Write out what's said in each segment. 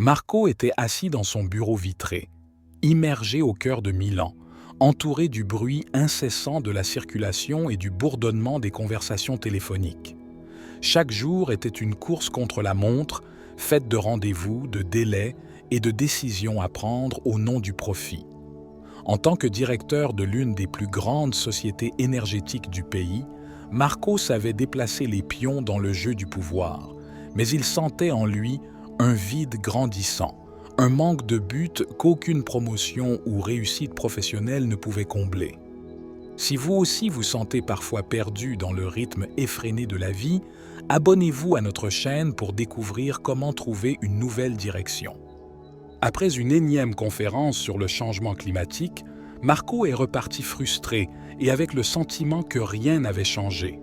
Marco était assis dans son bureau vitré, immergé au cœur de Milan, entouré du bruit incessant de la circulation et du bourdonnement des conversations téléphoniques. Chaque jour était une course contre la montre, faite de rendez-vous, de délais et de décisions à prendre au nom du profit. En tant que directeur de l'une des plus grandes sociétés énergétiques du pays, Marco savait déplacer les pions dans le jeu du pouvoir, mais il sentait en lui un vide grandissant, un manque de but qu'aucune promotion ou réussite professionnelle ne pouvait combler. Si vous aussi vous sentez parfois perdu dans le rythme effréné de la vie, abonnez-vous à notre chaîne pour découvrir comment trouver une nouvelle direction. Après une énième conférence sur le changement climatique, Marco est reparti frustré et avec le sentiment que rien n'avait changé.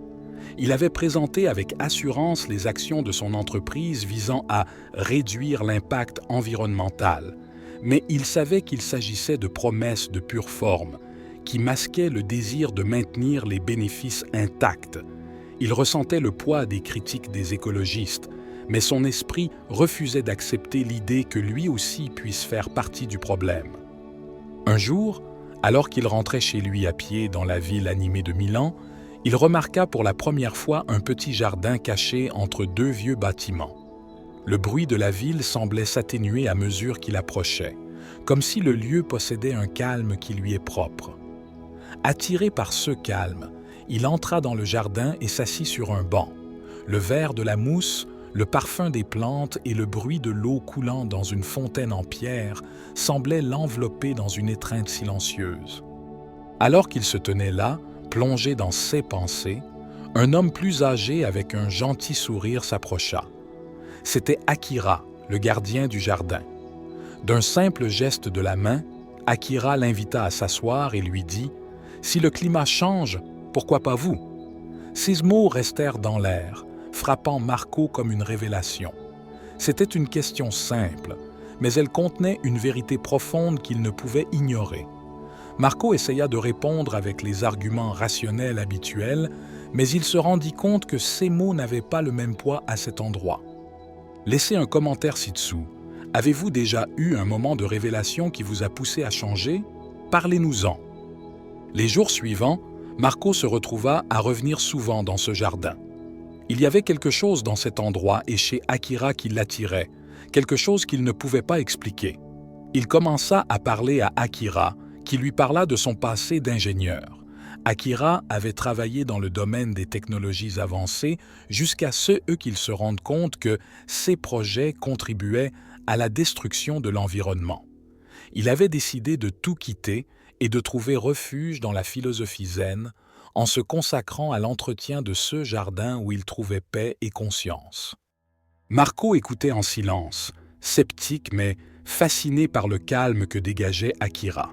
Il avait présenté avec assurance les actions de son entreprise visant à réduire l'impact environnemental, mais il savait qu'il s'agissait de promesses de pure forme, qui masquaient le désir de maintenir les bénéfices intacts. Il ressentait le poids des critiques des écologistes, mais son esprit refusait d'accepter l'idée que lui aussi puisse faire partie du problème. Un jour, alors qu'il rentrait chez lui à pied dans la ville animée de Milan, il remarqua pour la première fois un petit jardin caché entre deux vieux bâtiments. Le bruit de la ville semblait s'atténuer à mesure qu'il approchait, comme si le lieu possédait un calme qui lui est propre. Attiré par ce calme, il entra dans le jardin et s'assit sur un banc. Le vert de la mousse, le parfum des plantes et le bruit de l'eau coulant dans une fontaine en pierre semblaient l'envelopper dans une étreinte silencieuse. Alors qu'il se tenait là, plongé dans ses pensées, un homme plus âgé avec un gentil sourire s'approcha. C'était Akira, le gardien du jardin. D'un simple geste de la main, Akira l'invita à s'asseoir et lui dit « Si le climat change, pourquoi pas vous ?» Ces mots restèrent dans l'air, frappant Marco comme une révélation. C'était une question simple, mais elle contenait une vérité profonde qu'il ne pouvait ignorer. Marco essaya de répondre avec les arguments rationnels habituels, mais il se rendit compte que ces mots n'avaient pas le même poids à cet endroit. Laissez un commentaire ci-dessous. Avez-vous déjà eu un moment de révélation qui vous a poussé à changer? Parlez-nous-en. Les jours suivants, Marco se retrouva à revenir souvent dans ce jardin. Il y avait quelque chose dans cet endroit et chez Akira qui l'attirait, quelque chose qu'il ne pouvait pas expliquer. Il commença à parler à Akira, qui lui parla de son passé d'ingénieur. Akira avait travaillé dans le domaine des technologies avancées jusqu'à ce qu'il se rende compte que ses projets contribuaient à la destruction de l'environnement. Il avait décidé de tout quitter et de trouver refuge dans la philosophie zen en se consacrant à l'entretien de ce jardin où il trouvait paix et conscience. Marco écoutait en silence, sceptique mais fasciné par le calme que dégageait Akira.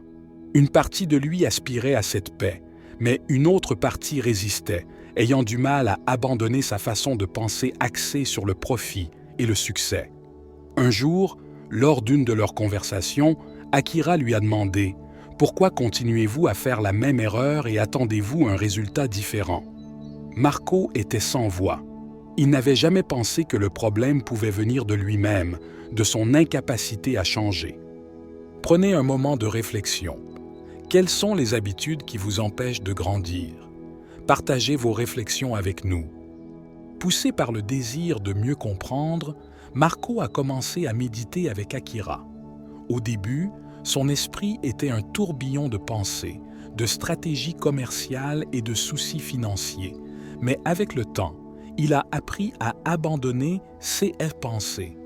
Une partie de lui aspirait à cette paix, mais une autre partie résistait, ayant du mal à abandonner sa façon de penser axée sur le profit et le succès. Un jour, lors d'une de leurs conversations, Akira lui a demandé « Pourquoi continuez-vous à faire la même erreur et attendez-vous un résultat différent ?» Marco était sans voix. Il n'avait jamais pensé que le problème pouvait venir de lui-même, de son incapacité à changer. Prenez un moment de réflexion. Quelles sont les habitudes qui vous empêchent de grandir? Partagez vos réflexions avec nous. Poussé par le désir de mieux comprendre, Marco a commencé à méditer avec Akira. Au début, son esprit était un tourbillon de pensées, de stratégies commerciales et de soucis financiers. Mais avec le temps, il a appris à abandonner ces pensées.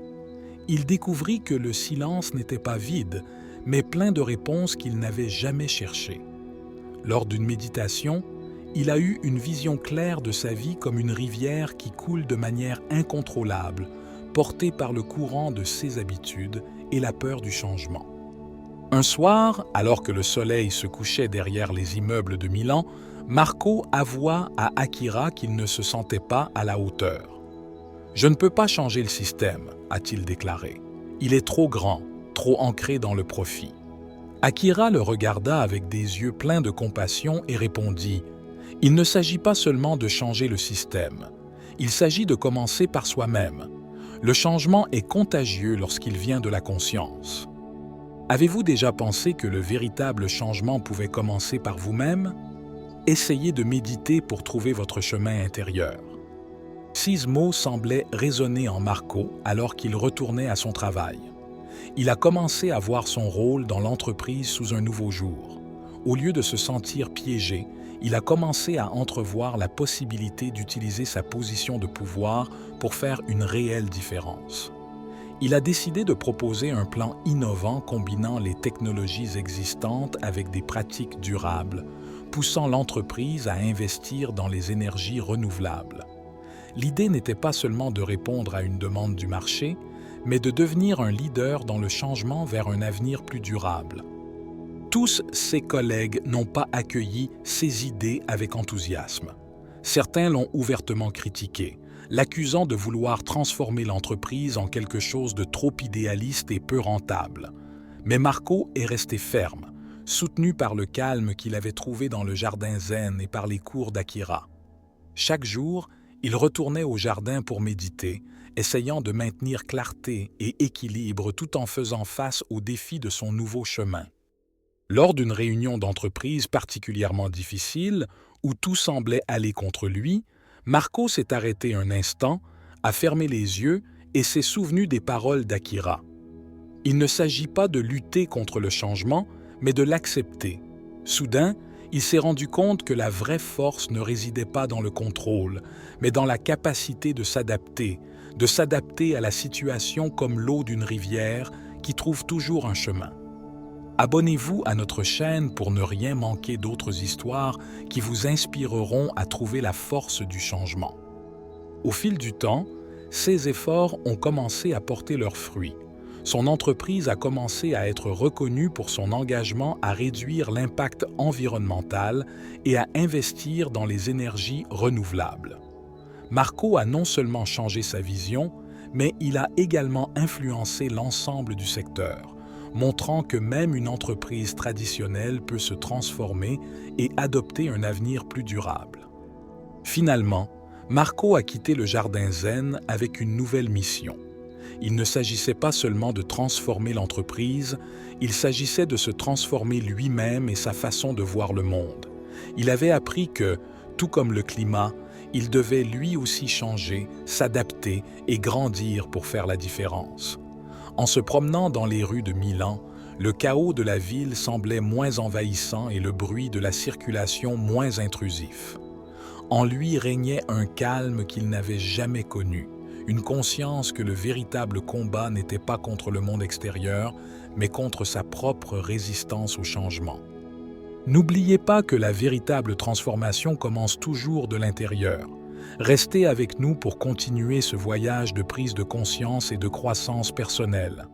Il découvrit que le silence n'était pas vide, mais plein de réponses qu'il n'avait jamais cherchées. Lors d'une méditation, il a eu une vision claire de sa vie comme une rivière qui coule de manière incontrôlable, portée par le courant de ses habitudes et la peur du changement. Un soir, alors que le soleil se couchait derrière les immeubles de Milan, Marco avoua à Akira qu'il ne se sentait pas à la hauteur. « Je ne peux pas changer le système », a-t-il déclaré. « Il est trop grand, trop ancré dans le profit. » Akira le regarda avec des yeux pleins de compassion et répondit « Il ne s'agit pas seulement de changer le système. Il s'agit de commencer par soi-même. Le changement est contagieux lorsqu'il vient de la conscience. Avez-vous déjà pensé que le véritable changement pouvait commencer par vous-même? Essayez de méditer pour trouver votre chemin intérieur. Ces mots semblaient résonner en Marco alors qu'il retournait à son travail. Il a commencé à voir son rôle dans l'entreprise sous un nouveau jour. Au lieu de se sentir piégé, il a commencé à entrevoir la possibilité d'utiliser sa position de pouvoir pour faire une réelle différence. Il a décidé de proposer un plan innovant combinant les technologies existantes avec des pratiques durables, poussant l'entreprise à investir dans les énergies renouvelables. L'idée n'était pas seulement de répondre à une demande du marché, mais de devenir un leader dans le changement vers un avenir plus durable. Tous ses collègues n'ont pas accueilli ses idées avec enthousiasme. Certains l'ont ouvertement critiqué, l'accusant de vouloir transformer l'entreprise en quelque chose de trop idéaliste et peu rentable. Mais Marco est resté ferme, soutenu par le calme qu'il avait trouvé dans le jardin zen et par les cours d'Akira. Chaque jour, il retournait au jardin pour méditer, essayant de maintenir clarté et équilibre tout en faisant face aux défis de son nouveau chemin. Lors d'une réunion d'entreprise particulièrement difficile, où tout semblait aller contre lui, Marco s'est arrêté un instant, a fermé les yeux et s'est souvenu des paroles d'Akira. Il ne s'agit pas de lutter contre le changement, mais de l'accepter. Soudain, il s'est rendu compte que la vraie force ne résidait pas dans le contrôle, mais dans la capacité de s'adapter à la situation comme l'eau d'une rivière qui trouve toujours un chemin. Abonnez-vous à notre chaîne pour ne rien manquer d'autres histoires qui vous inspireront à trouver la force du changement. Au fil du temps, ses efforts ont commencé à porter leurs fruits. Son entreprise a commencé à être reconnue pour son engagement à réduire l'impact environnemental et à investir dans les énergies renouvelables. Marco a non seulement changé sa vision, mais il a également influencé l'ensemble du secteur, montrant que même une entreprise traditionnelle peut se transformer et adopter un avenir plus durable. Finalement, Marco a quitté le jardin zen avec une nouvelle mission. Il ne s'agissait pas seulement de transformer l'entreprise, il s'agissait de se transformer lui-même et sa façon de voir le monde. Il avait appris que, tout comme le climat, il devait lui aussi changer, s'adapter et grandir pour faire la différence. En se promenant dans les rues de Milan, le chaos de la ville semblait moins envahissant et le bruit de la circulation moins intrusif. En lui régnait un calme qu'il n'avait jamais connu, une conscience que le véritable combat n'était pas contre le monde extérieur, mais contre sa propre résistance au changement. N'oubliez pas que la véritable transformation commence toujours de l'intérieur. Restez avec nous pour continuer ce voyage de prise de conscience et de croissance personnelle.